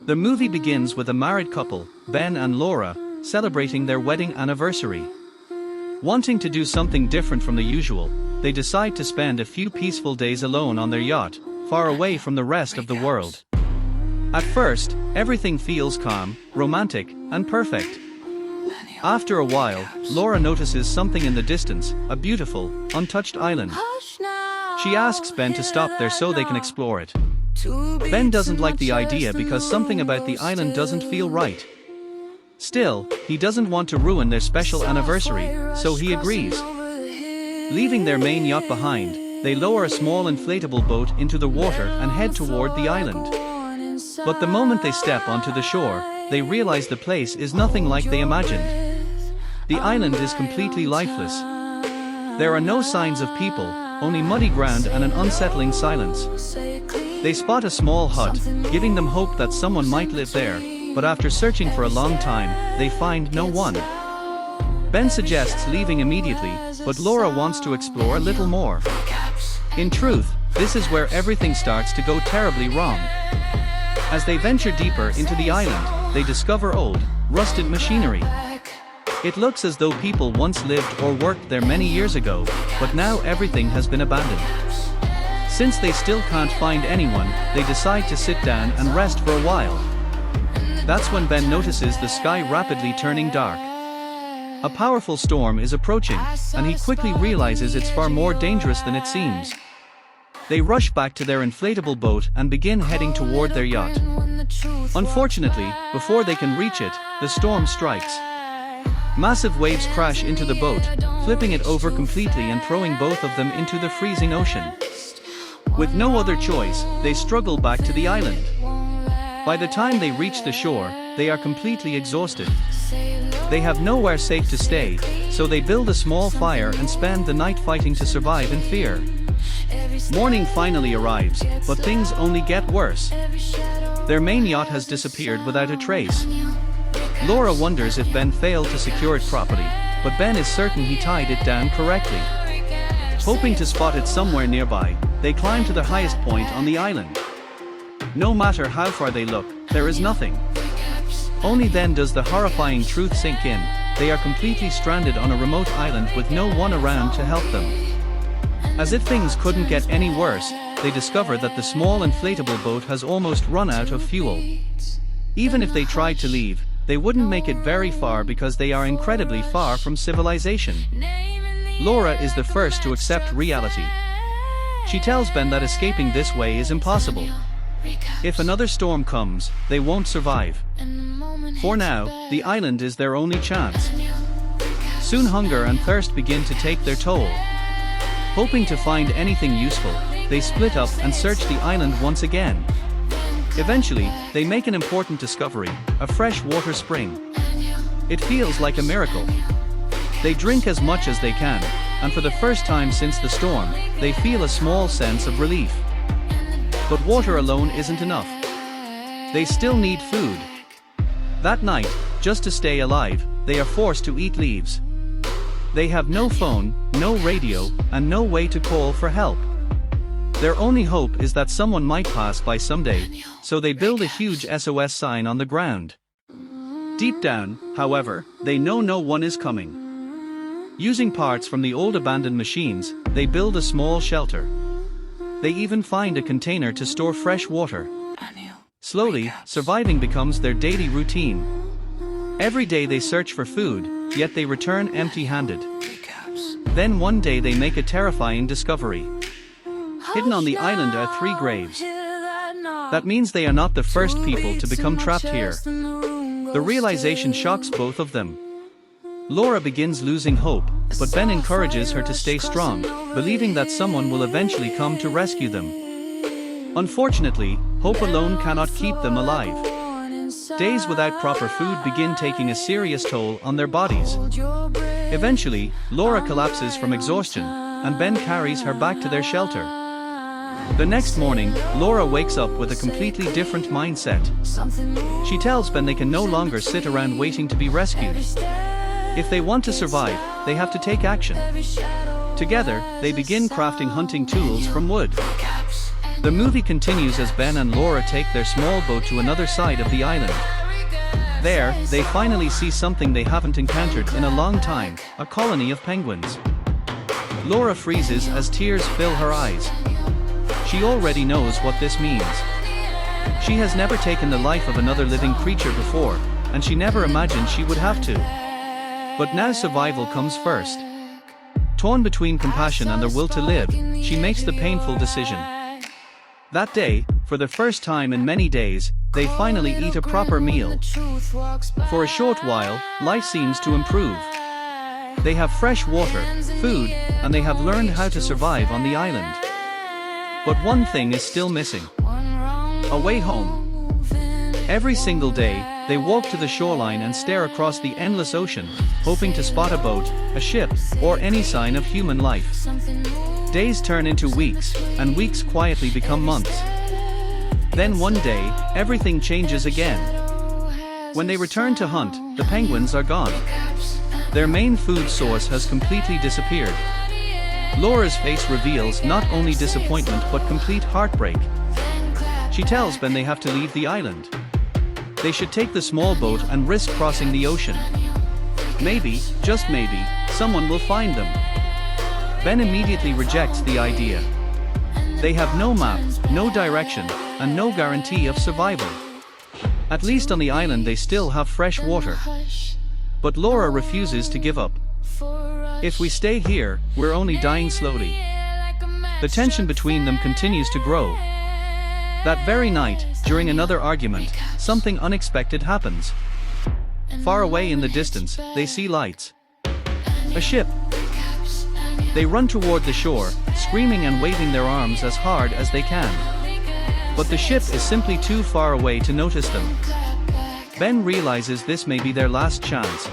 The movie begins with a married couple, Ben and Laura, celebrating their wedding anniversary. Wanting to do something different from the usual, they decide to spend a few peaceful days alone on their yacht, far away from the rest of the world. At first, everything feels calm, romantic, and perfect. After a while, Laura notices something in the distance, a beautiful, untouched island. She asks Ben to stop there so they can explore it. Ben doesn't like the idea because something about the island doesn't feel right. Still, he doesn't want to ruin their special anniversary, so he agrees. Leaving their main yacht behind, they lower a small inflatable boat into the water and head toward the island. But the moment they step onto the shore, they realize the place is nothing like they imagined. The island is completely lifeless. There are no signs of people, only muddy ground and an unsettling silence. They spot a small hut, giving them hope that someone might live there, but after searching for a long time, they find no one. Ben suggests leaving immediately, but Laura wants to explore a little more. In truth, this is where everything starts to go terribly wrong. As they venture deeper into the island, they discover old, rusted machinery. It looks as though people once lived or worked there many years ago, but now everything has been abandoned. Since they still can't find anyone, they decide to sit down and rest for a while. That's when Ben notices the sky rapidly turning dark. A powerful storm is approaching, and he quickly realizes it's far more dangerous than it seems. They rush back to their inflatable boat and begin heading toward their yacht. Unfortunately, before they can reach it, the storm strikes. Massive waves crash into the boat, flipping it over completely and throwing both of them into the freezing ocean. With no other choice, they struggle back to the island. By the time they reach the shore, they are completely exhausted. They have nowhere safe to stay, so they build a small fire and spend the night fighting to survive in fear. Morning finally arrives, but things only get worse. Their main yacht has disappeared without a trace. Laura wonders if Ben failed to secure it properly, but Ben is certain he tied it down correctly. Hoping to spot it somewhere nearby, they climb to the highest point on the island. No matter how far they look, there is nothing. Only then does the horrifying truth sink in: they are completely stranded on a remote island with no one around to help them. As if things couldn't get any worse, they discover that the small inflatable boat has almost run out of fuel. Even if they tried to leave, they wouldn't make it very far because they are incredibly far from civilization. Laura is the first to accept reality. She tells Ben that escaping this way is impossible. If another storm comes, they won't survive. For now, the island is their only chance. Soon hunger and thirst begin to take their toll. Hoping to find anything useful, they split up and search the island once again. Eventually, they make an important discovery: a fresh water spring. It feels like a miracle. They drink as much as they can, and for the first time since the storm, they feel a small sense of relief. But water alone isn't enough. They still need food. That night, just to stay alive, they are forced to eat leaves. They have no phone, no radio, and no way to call for help. Their only hope is that someone might pass by someday, so they build a huge SOS sign on the ground. Deep down, however, they know no one is coming. Using parts from the old abandoned machines, they build a small shelter. They even find a container to store fresh water. Slowly, surviving becomes their daily routine. Every day they search for food, yet they return empty-handed. Then one day they make a terrifying discovery. Hidden on the island are 3 graves. That means they are not the first people to become trapped here. The realization shocks both of them. Laura begins losing hope, but Ben encourages her to stay strong, believing that someone will eventually come to rescue them. Unfortunately, hope alone cannot keep them alive. Days without proper food begin taking a serious toll on their bodies. Eventually, Laura collapses from exhaustion, and Ben carries her back to their shelter. The next morning, Laura wakes up with a completely different mindset. She tells Ben they can no longer sit around waiting to be rescued. If they want to survive, they have to take action. Together, they begin crafting hunting tools from wood. The movie continues as Ben and Laura take their small boat to another side of the island. There, they finally see something they haven't encountered in a long time, a colony of penguins. Laura freezes as tears fill her eyes. She already knows what this means. She has never taken the life of another living creature before, and she never imagined she would have to. But now survival comes first. Torn between compassion and the will to live, she makes the painful decision. That day, for the first time in many days, they finally eat a proper meal. For a short while, life seems to improve. They have fresh water, food, and they have learned how to survive on the island. But one thing is still missing. A way home. Every single day, they walk to the shoreline and stare across the endless ocean, hoping to spot a boat, a ship, or any sign of human life. Days turn into weeks, and weeks quietly become months. Then one day, everything changes again. When they return to hunt, the penguins are gone. Their main food source has completely disappeared. Laura's face reveals not only disappointment but complete heartbreak. She tells Ben they have to leave the island. They should take the small boat and risk crossing the ocean. Maybe, just maybe, someone will find them. Ben immediately rejects the idea. They have no map, no direction, and no guarantee of survival. At least on the island they still have fresh water. But Laura refuses to give up. If we stay here, we're only dying slowly. The tension between them continues to grow. That very night, during another argument, something unexpected happens. Far away in the distance, they see lights. A ship. They run toward the shore, screaming and waving their arms as hard as they can. But the ship is simply too far away to notice them. Ben realizes this may be their last chance.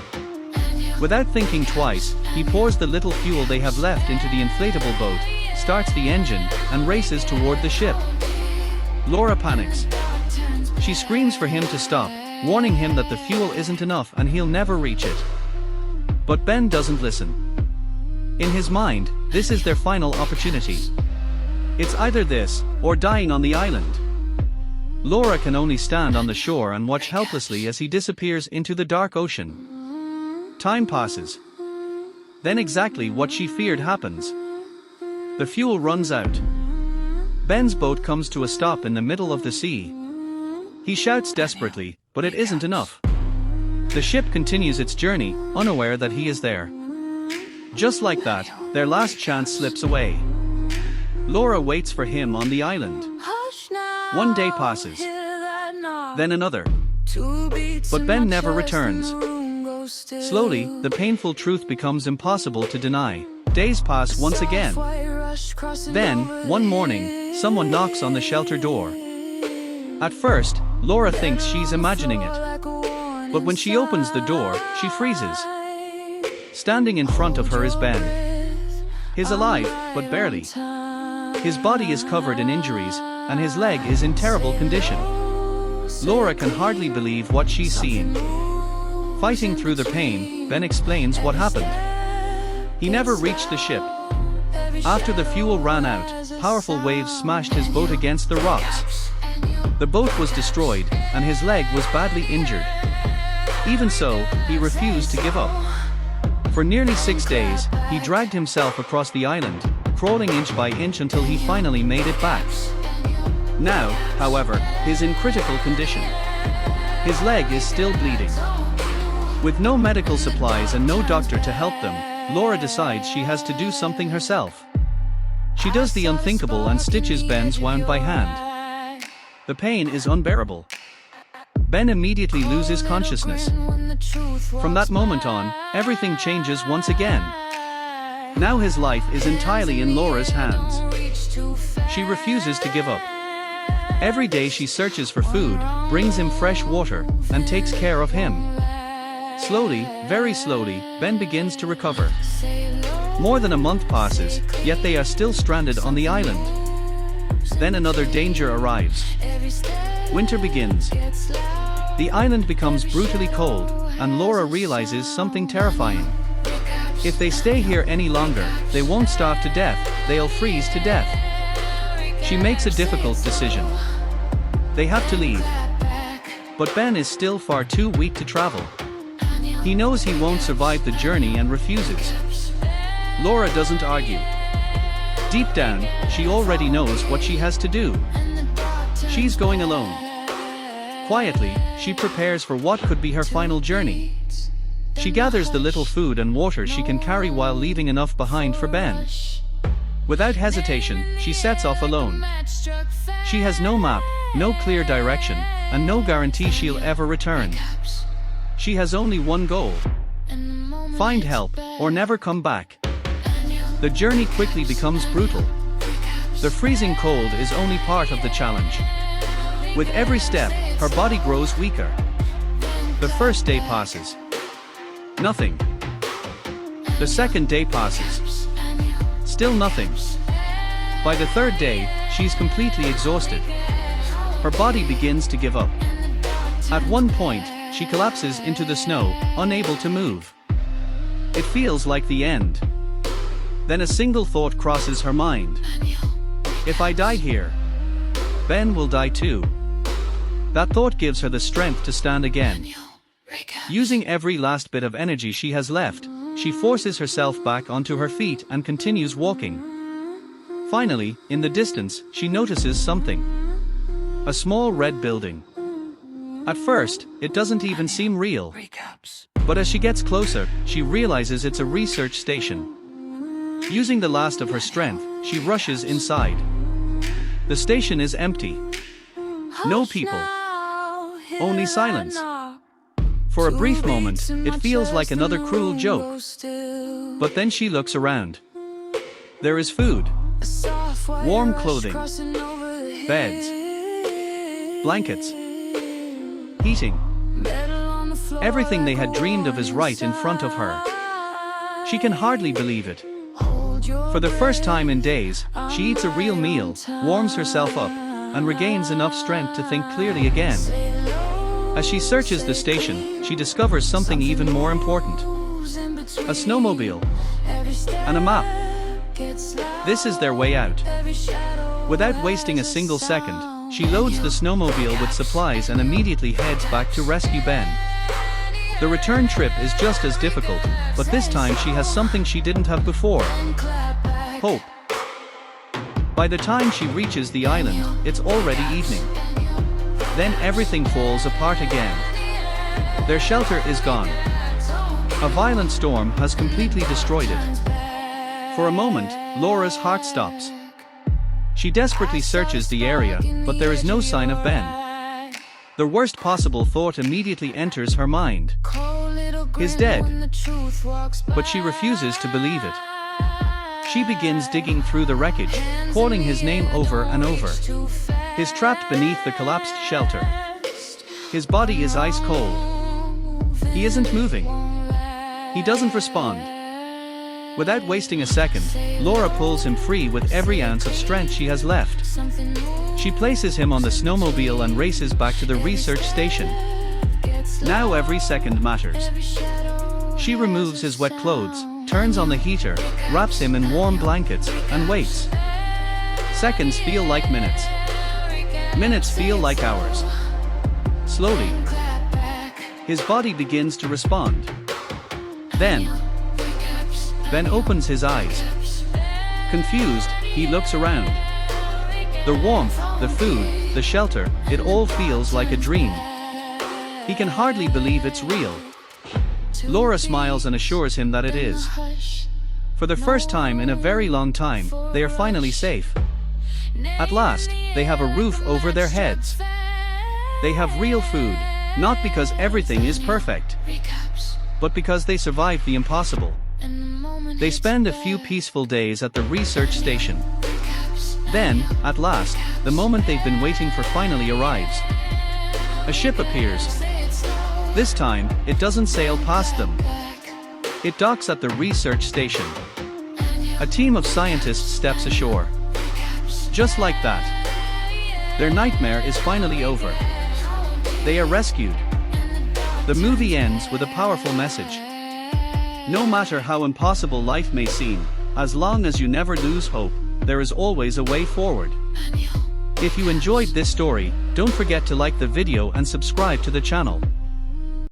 Without thinking twice, he pours the little fuel they have left into the inflatable boat, starts the engine, and races toward the ship. Laura panics. She screams for him to stop, warning him that the fuel isn't enough and he'll never reach it. But Ben doesn't listen. In his mind, this is their final opportunity. It's either this, or dying on the island. Laura can only stand on the shore and watch helplessly as he disappears into the dark ocean. Time passes. Then exactly what she feared happens. The fuel runs out. Ben's boat comes to a stop in the middle of the sea. He shouts desperately, but it isn't enough. The ship continues its journey, unaware that he is there. Just like that, their last chance slips away. Laura waits for him on the island. One day passes. Then another. But Ben never returns. Slowly, the painful truth becomes impossible to deny. Days pass once again. Then, one morning, someone knocks on the shelter door. At first, Laura thinks she's imagining it. But when she opens the door, she freezes. Standing in front of her is Ben. He's alive, but barely. His body is covered in injuries, and his leg is in terrible condition. Laura can hardly believe what she's seeing. Fighting through the pain, Ben explains what happened. He never reached the ship. After the fuel ran out, powerful waves smashed his boat against the rocks. The boat was destroyed, and his leg was badly injured. Even so, he refused to give up. For nearly 6 days, he dragged himself across the island, crawling inch by inch until he finally made it back. Now, however, he's in critical condition. His leg is still bleeding. With no medical supplies and no doctor to help them, Laura decides she has to do something herself. She does the unthinkable and stitches Ben's wound by hand. The pain is unbearable. Ben immediately loses consciousness. From that moment on, everything changes once again. Now his life is entirely in Laura's hands. She refuses to give up. Every day she searches for food, brings him fresh water, and takes care of him. Slowly, very slowly, Ben begins to recover. More than a month passes, yet they are still stranded on the island. Then another danger arrives. Winter begins. The island becomes brutally cold, and Laura realizes something terrifying. If they stay here any longer, they won't starve to death, they'll freeze to death. She makes a difficult decision. They have to leave. But Ben is still far too weak to travel. He knows he won't survive the journey and refuses. Laura doesn't argue. Deep down, she already knows what she has to do. She's going alone. Quietly, she prepares for what could be her final journey. She gathers the little food and water she can carry while leaving enough behind for Ben. Without hesitation, she sets off alone. She has no map, no clear direction, and no guarantee she'll ever return. She has only one goal: find help, or never come back. The journey quickly becomes brutal. The freezing cold is only part of the challenge. With every step, her body grows weaker. The first day passes. Nothing. The second day passes. Still nothing. By the third day, she's completely exhausted. Her body begins to give up. At one point, she collapses into the snow, unable to move. It feels like the end. Then a single thought crosses her mind. If I die here, Ben will die too. That thought gives her the strength to stand again. Using every last bit of energy she has left, she forces herself back onto her feet and continues walking. Finally, in the distance, she notices something. A small red building. At first, it doesn't even seem real. But as she gets closer, she realizes it's a research station. Using the last of her strength, she rushes inside. The station is empty. No people. Only silence. For a brief moment, it feels like another cruel joke. But then she looks around. There is food. Warm clothing. Beds. Blankets. Heating. Everything they had dreamed of is right in front of her. She can hardly believe it. For the first time in days, she eats a real meal, warms herself up, and regains enough strength to think clearly again. As she searches the station, she discovers something even more important. A snowmobile. And a map. This is their way out. Without wasting a single second, she loads the snowmobile with supplies and immediately heads back to rescue Ben. The return trip is just as difficult, but this time she has something she didn't have before. Hope. By the time she reaches the island, it's already evening. Then everything falls apart again. Their shelter is gone. A violent storm has completely destroyed it. For a moment, Laura's heart stops. She desperately searches the area, but there is no sign of Ben. The worst possible thought immediately enters her mind. He's dead. But she refuses to believe it. She begins digging through the wreckage, calling his name over and over. He's trapped beneath the collapsed shelter. His body is ice cold. He isn't moving. He doesn't respond. Without wasting a second, Laura pulls him free with every ounce of strength she has left. She places him on the snowmobile and races back to the research station. Now every second matters. She removes his wet clothes, turns on the heater, wraps him in warm blankets, and waits. Seconds feel like minutes. Minutes feel like hours. Slowly, his body begins to respond. Then, Ben opens his eyes. Confused, he looks around. The warmth, the food, the shelter, it all feels like a dream. He can hardly believe it's real. Laura smiles and assures him that it is. For the first time in a very long time, they are finally safe. At last, they have a roof over their heads. They have real food, not because everything is perfect, but because they survived the impossible. They spend a few peaceful days at the research station. Then, at last, the moment they've been waiting for finally arrives. A ship appears. This time, it doesn't sail past them. It docks at the research station. A team of scientists steps ashore. Just like that. Their nightmare is finally over. They are rescued. The movie ends with a powerful message. No matter how impossible life may seem, as long as you never lose hope, there is always a way forward. If you enjoyed this story, don't forget to like the video and subscribe to the channel.